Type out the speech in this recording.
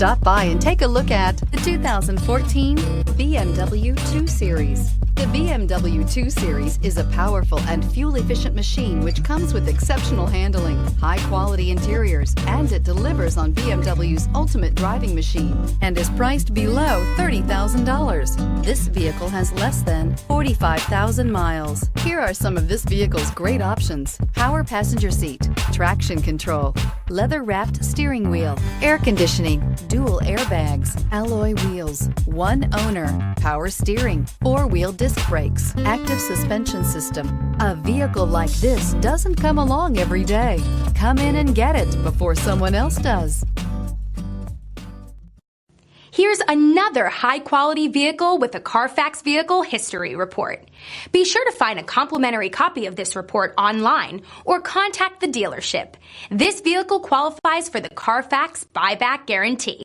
Stop by and take a look at the 2014 BMW 2 Series. The BMW 2 Series is a powerful and fuel-efficient machine which comes with exceptional handling, high-quality interiors, and it delivers on BMW's ultimate driving machine and is priced below $30,000. This vehicle has less than 45,000 miles. Here are some of this vehicle's great options: power passenger seat, traction control, leather-wrapped steering wheel, air conditioning, dual airbags, alloy wheels, one owner, power steering, four-wheel disc brakes, active suspension system. A vehicle like this doesn't come along every day. Come in and get it before someone else does. Here's another high-quality vehicle with a Carfax Vehicle History Report. Be sure to find a complimentary copy of this report online or contact the dealership. This vehicle qualifies for the Carfax Buyback Guarantee.